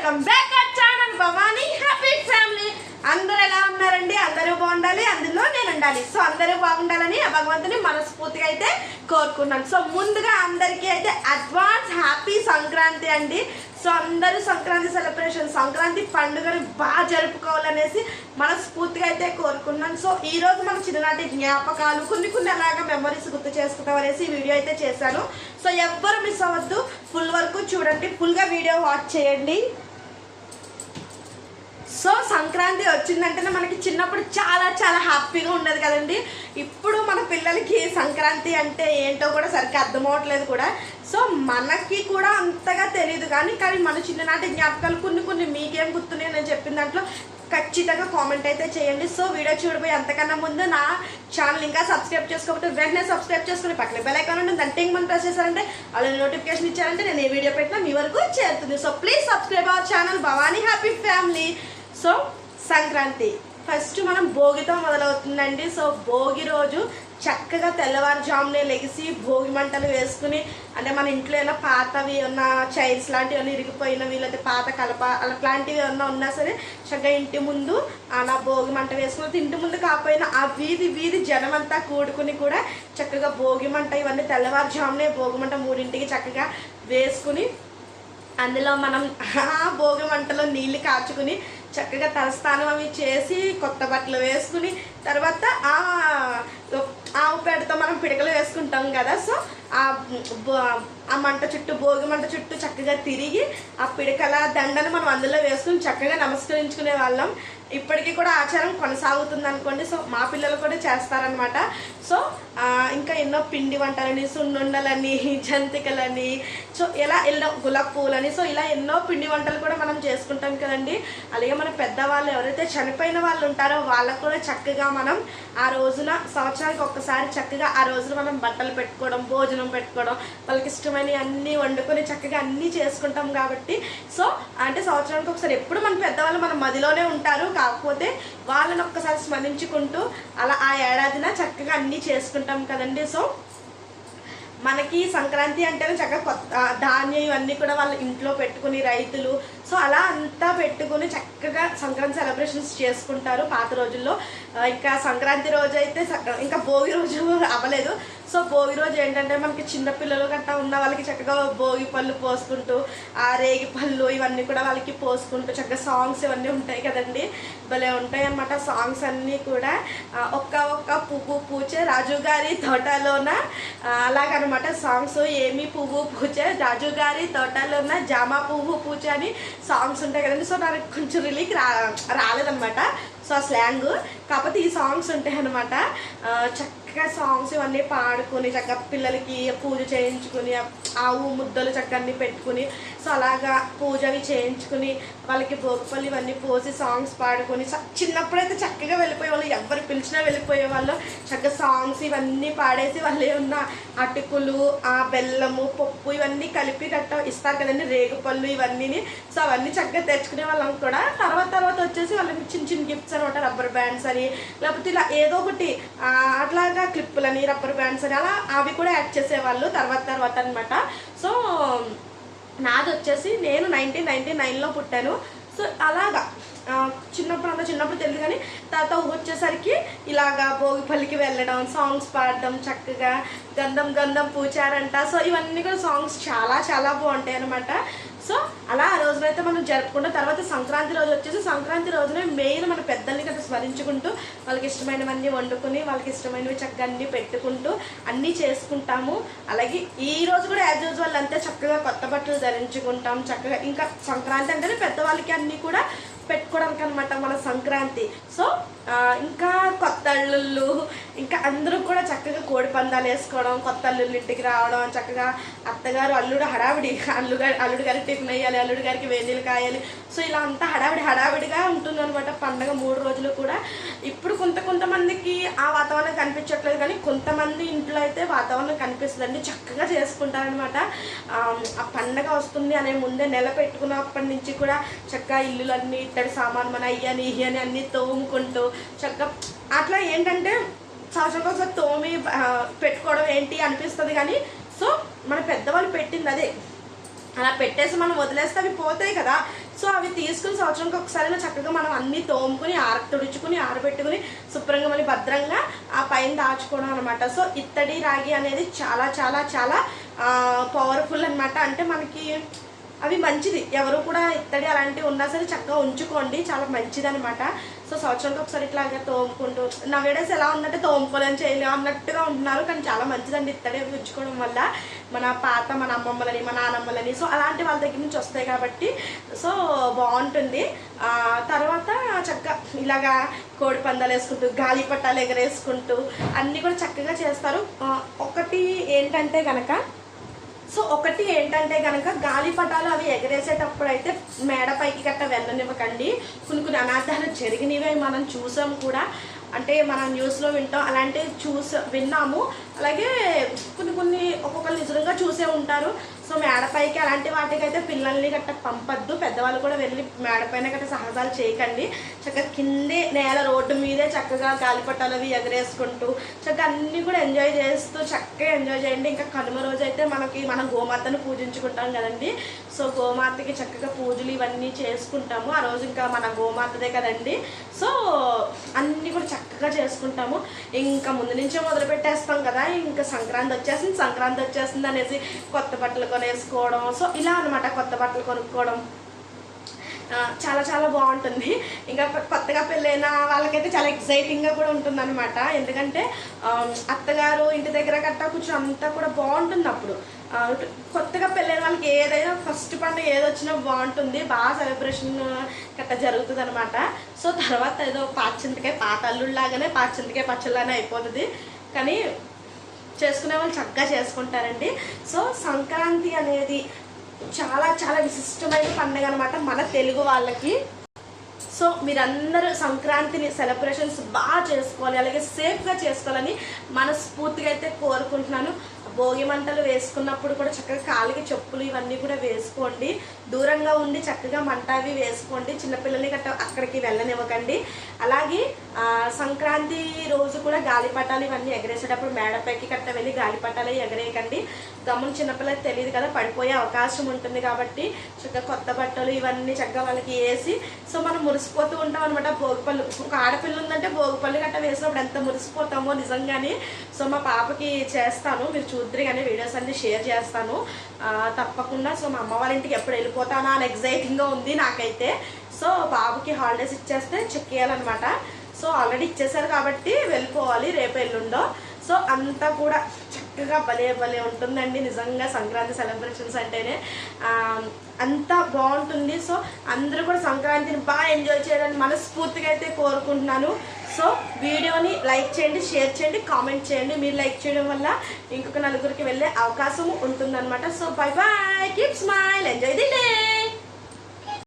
Welcome back our channel Bhavani happy family. అందరూ ఎలా ఉన్నారండి? అందరూ బాగుండాలి, అందులో నేను ఉండాలి. సో అందరూ బాగుండాలని ఆ భగవంతుని మనస్ఫూర్తిగా అయితే కోరుకున్నాను. సో ముందుగా అందరికీ అయితే అడ్వాన్స్ హ్యాపీ సంక్రాంతి అండి. సో అందరూ సంక్రాంతి సెలబ్రేషన్, సంక్రాంతి పండుగను బాగా జరుపుకోవాలనేసి మనస్ఫూర్తిగా అయితే కోరుకున్నాను. సో ఈరోజు మన చిన్ననాటి జ్ఞాపకాలు కొన్ని అలాగా మెమరీస్ గుర్తు చేసుకుంటాం అనేసి వీడియో అయితే చేశాను. సో ఎవ్వరు మిస్ అవ్వద్దు, ఫుల్ వరకు చూడండి, ఫుల్గా వీడియో వాచ్ చేయండి. సో సంక్రాంతి వచ్చిందంటేనే మనకి చిన్నప్పుడు చాలా హ్యాపీగా ఉండదు కదండి. ఇప్పుడు మన పిల్లలకి సంక్రాంతి అంటే ఏంటో కూడా సరిగ్గా అర్థం అవ్వట్లేదు కూడా. సో మనకి కూడా అంతగా తెలియదు కానీ మన చిన్ననాటి జ్ఞాపకాలు కొన్ని మీకేం గుర్తున్నాయి నేను చెప్పిన దాంట్లో ఖచ్చితంగా కామెంట్ అయితే చేయండి. సో వీడియో చూడబోయే అంతకన్నా ముందు నా ఛానల్ ఇంకా సబ్స్క్రైబ్ చేసుకోకపోతే వెంటనే సబ్స్క్రైబ్ చేసుకుని పక్కన బెల్ ఐకాన్ ఉంటుంది, దాన్ని టింగ్ మనం ప్రెస్ చేశారంటే అలా నోటిఫికేషన్ ఇచ్చారంటే నేను ఏ వీడియో పెట్టినా మీ వరకు చేరుతుంది. So please subscribe our channel Bhavani happy family. So Sankranti first మనం భోగితో మొదలవుతుందండి. సో భోగి రోజు చక్కగా తెల్లవారుజామునే లెగిసి భోగి మంటలు వేసుకుని, అంటే మన ఇంట్లో ఏమైనా పాతవి ఉన్న చైర్స్ లాంటివి ఏమైనా ఇరిగిపోయినవి లేకపోతే పాత కలప అలాంటివి ఏమన్నా ఉన్నా సరే చక్కగా ఇంటి ముందు అలా భోగి మంట వేసుకుని, ఇంటి ముందు కాకపోయినా ఆ వీధి జనం అంతా కూడుకుని కూడా చక్కగా భోగి మంట ఇవన్నీ తెల్లవారుజామునే భోగి మంట 3ంటికి చక్కగా వేసుకుని అందులో మనం భోగి మంటలో నీళ్ళు కాచుకుని చక్కగా తలస్నానం అవి చేసి కొత్త బట్టలు వేసుకుని తర్వాత ఆవు పేడతో మనం పిడకలు వేసుకుంటాం కదా. సో ఆ మంట చుట్టూ భోగి మంట చుట్టూ చక్కగా తిరిగి ఆ పిడకల దండను మనం అందులో వేసుకుని చక్కగా నమస్కరించుకునే వాళ్ళం. ఇప్పటికీ కూడా ఆచారం కొనసాగుతుంది అనుకోండి. సో మా పిల్లలు కూడా చేస్తారనమాట. సో ఇంకా ఎన్నో పిండి వంటలని, సున్నుండలని, జంతికలని, సో ఇలా ఎన్నో గులాబ్ పువ్వులని, సో ఇలా ఎన్నో పిండి వంటలు కూడా మనం చేసుకుంటాం కదండి. అలాగే మన పెద్దవాళ్ళు ఎవరైతే చనిపోయిన వాళ్ళు ఉంటారో వాళ్ళకు కూడా చక్కగా మనం ఆ రోజున సంవత్సరానికి ఒక్కసారి చక్కగా ఆ రోజున మనం బట్టలు పెట్టుకోవడం, భోజనం పెట్టుకోవడం, వాళ్ళకి ఇష్టమైనవి అన్నీ వండుకొని చక్కగా అన్నీ చేసుకుంటాం కాబట్టి. సో అంటే సంవత్సరానికి ఒకసారి ఎప్పుడు మన పెద్దవాళ్ళు మన మదిలోనే ఉంటారు, కాకపోతే వాళ్ళని ఒక్కసారి స్మరించుకుంటూ అలా ఆ ఏడాదిన చక్కగా అన్నీ చేసుకుంటాం కదండి. సో మనకి సంక్రాంతి అంటేనే చక్కగా కొత్త ధాన్యం ఇవన్నీ కూడా వాళ్ళ ఇంట్లో పెట్టుకుని రైతులు సో అలా అంతా పెట్టుకుని చక్కగా సంక్రాంతి సెలబ్రేషన్స్ చేసుకుంటారు పాత రోజుల్లో. ఇంకా సంక్రాంతి రోజు అయితే ఇంకా భోగి రోజు అవ్వలేదు. సో భోగి రోజు ఏంటంటే మనకి చిన్నపిల్లలు గట్టా ఉన్న వాళ్ళకి చక్కగా భోగి పళ్ళు పోసుకుంటూ ఆ రేగి పళ్ళు ఇవన్నీ కూడా వాళ్ళకి పోసుకుంటూ చక్కగా సాంగ్స్ ఇవన్నీ ఉంటాయి కదండి, భలే ఉంటాయి అన్నమాట. సాంగ్స్ అన్నీ కూడా ఒక్క పువ్వు పూచే రాజుగారి తోటలోన అలాగనమాట సాంగ్స్. ఏమి పువ్వు పూచే రాజుగారి తోటలోన జామ పువ్వు పూచే అని సాంగ్స్ ఉంటాయి కదండి. సో నాకు కొంచెం రాలేదనమాట సో ఆ స్లాంగ్, కాకపోతే ఈ సాంగ్స్ ఉంటాయి అనమాట. చక్కగా సాంగ్స్ ఇవన్నీ పాడుకొని చక్కగా పిల్లలకి పూజ చేయించుకుని ఆవు ముద్దలు చక్కగా అన్నీ పెట్టుకుని సో అలాగా పూజ అవి చేయించుకుని వాళ్ళకి భోగిపల్లి ఇవన్నీ పోసి సాంగ్స్ పాడుకొని చిన్నప్పుడైతే చక్కగా వెళ్ళిపోయేవాళ్ళు, ఎవరు పిలిచినా వెళ్ళిపోయేవాళ్ళు. చక్కగా సాంగ్స్ ఇవన్నీ పాడేసి వాళ్ళే ఉన్న అటుకులు, ఆ బెల్లము, పప్పు ఇవన్నీ కలిపి గట్ట ఇస్తారు కదండి, రేగుపళ్ళు ఇవన్నీ. సో అవన్నీ చక్కగా తెచ్చుకునే వాళ్ళం కూడా. తర్వాత వచ్చేసి వాళ్ళకి చిన్న గిఫ్ట్స్ అనమాట, రబ్బర్ బ్యాండ్స్ అని లేకపోతే ఇలా ఏదో ఒకటి అట్లాగా క్లిప్పులని, రబ్బర్ బ్యాండ్స్ అని అలా అవి కూడా యాడ్ చేసేవాళ్ళు తర్వాత అనమాట. సో నాది వచ్చేసి నేను 1999లో పుట్టాను. సో అలాగా చిన్నప్పుడు తెలియదు కానీ తర్వాత వచ్చేసరికి ఇలాగా భోగిపల్లికి వెళ్ళడం, సాంగ్స్ పాడడం, చక్కగా గంధం పూచారంట. సో ఇవన్నీ కూడా సాంగ్స్ చాలా బాగుంటాయి అనమాట. సో అలా ఆ రోజునైతే మనం జరుపుకుంటాం. తర్వాత సంక్రాంతి రోజు వచ్చేసి సంక్రాంతి రోజునే మెయిన్ మన పెద్దల్ని కదా స్మరించుకుంటూ వాళ్ళకి ఇష్టమైనవన్నీ వండుకొని వాళ్ళకి ఇష్టమైనవి చక్కగా అన్నీ పెట్టుకుంటూ అన్నీ చేసుకుంటాము. అలాగే ఈ రోజు కూడా యాజ్ యూజువల్ అంతే చక్కగా కొత్త బట్టలు ధరించుకుంటాం. చక్కగా ఇంకా సంక్రాంతి అంటేనే పెద్దవాళ్ళకి అన్నీ కూడా పెట్టుకోవడానికి అనమాట మన సంక్రాంతి. సో ఇంకా కొత్త అల్లుళ్ళు ఇంకా అందరూ కూడా చక్కగా కోడి పందాలు వేసుకోవడం, కొత్త అల్లుళ్ళు ఇంటికి రావడం, చక్కగా అత్తగారు అల్లుడు హడావిడి, అల్లుడు గారికి టిఫిన్ వేయాలి, అల్లుడు గారికి వేణీలు కాయాలి. సో ఇలా అంతా హడావిడిగా ఉంటుంది అనమాట పండగ 3 రోజులు కూడా. ఇప్పుడు కొంతమందికి ఆ వాతావరణం కనిపించట్లేదు కానీ కొంతమంది ఇంట్లో అయితే వాతావరణం కనిపిస్తుందండి, చక్కగా చేసుకుంటారనమాట. ఆ పండగ వస్తుంది అనే ముందే నెల పెట్టుకున్నప్పటి నుంచి కూడా చక్కగా ఇల్లులన్నీ ఇత్తడి సామాను మన ఇయ్యని అన్నీ తోముకుంటూ చక్కగా అట్లా ఏంటంటే సంవత్సరం ఒకసారి తోమి పెట్టుకోవడం ఏంటి అనిపిస్తుంది కానీ సో మన పెద్దవాళ్ళు పెట్టింది అదే. అలా పెట్టేసి మనం వదిలేస్తే అవి పోతాయి కదా. సో అవి తీసుకుని సంవత్సరంకి ఒకసారి చక్కగా మనం అన్నీ తోముకుని తుడుచుకుని ఆరబెట్టుకుని శుభ్రంగా మళ్ళీ భద్రంగా ఆ పైన దాచుకోవడం అనమాట. సో ఇత్తడి రాగి అనేది చాలా చాలా చాలా పవర్ఫుల్ అనమాట. అంటే మనకి అవి మంచిది. ఎవరు కూడా ఇత్తడి అలాంటివి ఉన్నా సరే చక్కగా ఉంచుకోండి, చాలా మంచిది అనమాట. సో సంవత్సరానికి ఒకసారి ఇట్లాగే తోముకుంటూ, నవేడేస్ ఎలా ఉందంటే తోముకోలేని చేయలేము అన్నట్టుగా ఉంటున్నారు, కానీ చాలా మంచిదండి ఇత్తడి ఉంచుకోవడం వల్ల. మన అమ్మమ్మలని మన నానమ్మలని సో అలాంటి వాళ్ళ దగ్గర నుంచి వస్తాయి కాబట్టి సో బాగుంటుంది. తర్వాత చక్కగా ఇలాగా కోడి పందాలు వేసుకుంటూ గాలిపటాలు ఎగరేసుకుంటూ అన్నీ కూడా చక్కగా చేస్తారు. ఒకటి ఏంటంటే కనుక గాలిపటాలు అవి ఎగరేసేటప్పుడు అయితే మేడపైకి గట్ట వెళ్ళనివ్వకండి. కొన్ని అనార్థాలు జరిగినవే మనం చూసాం కూడా, అంటే మనం న్యూస్లో వింటాం, అలాంటివి విన్నాము. అలాగే కొన్ని ఒక్కొక్కరు నిజంగా చూసే ఉంటారు. సో మేడపైకి అలాంటి వాటికైతే పిల్లల్ని గట్ట పంపద్దు, పెద్దవాళ్ళు కూడా వెళ్ళి మేడపైన గట్ట సాహసాలు చేయకండి. చక్కగా కిందే నేల రోడ్డు మీదే చక్కగా గాలిపటాలు అవి ఎగరేసుకుంటూ చక్కగా అన్నీ కూడా ఎంజాయ్ చేస్తూ చక్కగా ఎంజాయ్ చేయండి. ఇంకా కనుమ రోజు అయితే మనం గోమాతను పూజించుకుంటాం కదండి. సో గోమాతకి చక్కగా పూజలు ఇవన్నీ చేసుకుంటాము. ఆ రోజు ఇంకా మన గోమాతదే కదండి. సో అన్నీ కూడా చక్కగా చేసుకుంటాము. ఇంకా ముందు నుంచే మొదలు పెట్టేస్తాం కదా, ఇంకా సంక్రాంతి వచ్చేస్తుంది అనేసి కొత్త బట్టలు కొనేసుకోవడం. సో ఇలా అనమాట, కొత్త బట్టలు కొనుక్కోవడం చాలా చాలా బాగుంటుంది. ఇంకా కొత్తగా పెళ్ళైన వాళ్ళకైతే చాలా ఎక్సైటింగ్గా కూడా ఉంటుంది అనమాట. ఎందుకంటే అత్తగారు ఇంటి దగ్గర గట్టా కూర్చొని అంతా కూడా బాగుంటుంది. అప్పుడు కొత్తగా పెళ్ళైన వాళ్ళకి ఏదైనా ఫస్ట్ పండుగ ఏదొచ్చినా బాగుంటుంది, బాగా సెలబ్రేషన్ గట్టా జరుగుతుంది అనమాట. సో తర్వాత ఏదో పాతల్లులాగానే పాచింతకాయ పచ్చళ్ళనే అయిపోతుంది, కానీ చేసుకునే వాళ్ళు చక్కగా చేసుకుంటారండి. సో సంక్రాంతి అనేది చాలా చాలా విశిష్టమైన పండుగ అనమాట మన తెలుగు వాళ్ళకి. సో మీరందరూ సంక్రాంతిని సెలబ్రేషన్స్ బాగా చేసుకోవాలి, అలాగే సేఫ్గా చేసుకోవాలని మనస్ఫూర్తిగా అయితే కోరుకుంటున్నాను. భోగి మంటలు వేసుకున్నప్పుడు కూడా చక్కగా కాలికి చెప్పులు ఇవన్నీ కూడా వేసుకోండి, దూరంగా ఉండి చక్కగా మంట అవి వేసుకోండి, చిన్నపిల్లల్ని గట్ట అక్కడికి వెళ్ళనివ్వకండి. అలాగే సంక్రాంతి రోజు కూడా గాలిపటాలు ఇవన్నీ ఎగరేసేటప్పుడు మేడపైకి గట్ట వెళ్ళి గాలిపటాలు ఎగరేయకండి. గమ్మున చిన్నపిల్లలకి తెలియదు కదా, పడిపోయే అవకాశం ఉంటుంది కాబట్టి చక్కగా కొత్త బట్టలు ఇవన్నీ చక్కగా వాళ్ళకి వేసి సో మనం మురిసిపోతూ ఉంటాం అనమాట. భోగిపళ్ళు, ఒక ఆడపిల్ల ఉందంటే భోగిపళ్ళు గట్ట వేసినప్పుడు ఎంత మురిసిపోతామో నిజంగానే. సో మా పాపకి చేస్తాను, మీరు చూద్దరు కానీ వీడియోస్ అన్నీ షేర్ చేస్తాను తప్పకుండా. సో మా అమ్మ వాళ్ళ ఇంటికి ఎప్పుడు వెళ్ళిపోతానా అని ఎగ్జైటింగ్గా ఉంది నాకైతే. సో బాబుకి హాలిడేస్ ఇచ్చేస్తే చెక్ చేయాలన్నమాట. సో ఆల్రెడీ ఇచ్చేసారు కాబట్టి వెళ్ళిపోవాలి రేపు ఎల్లుండో. సో అంతా కూడా చక్కగా భలే ఉంటుందండి నిజంగా. సంక్రాంతి సెలబ్రేషన్స్ అంటేనే అంతా బాగుంటుంది. సో అందరూ కూడా సంక్రాంతిని బాగా ఎంజాయ్ చేయడానికి మనస్ఫూర్తిగా అయితే కోరుకుంటున్నాను. సో వీడియోని లైక్ చేయండి, షేర్ చేయండి, కామెంట్ చేయండి. మీరు లైక్ చేయడం వల్ల ఇంకొక నలుగురికి వెళ్ళే అవకాశం ఉంటుందన్నమాట. So bye bye, keep smile, enjoy the day.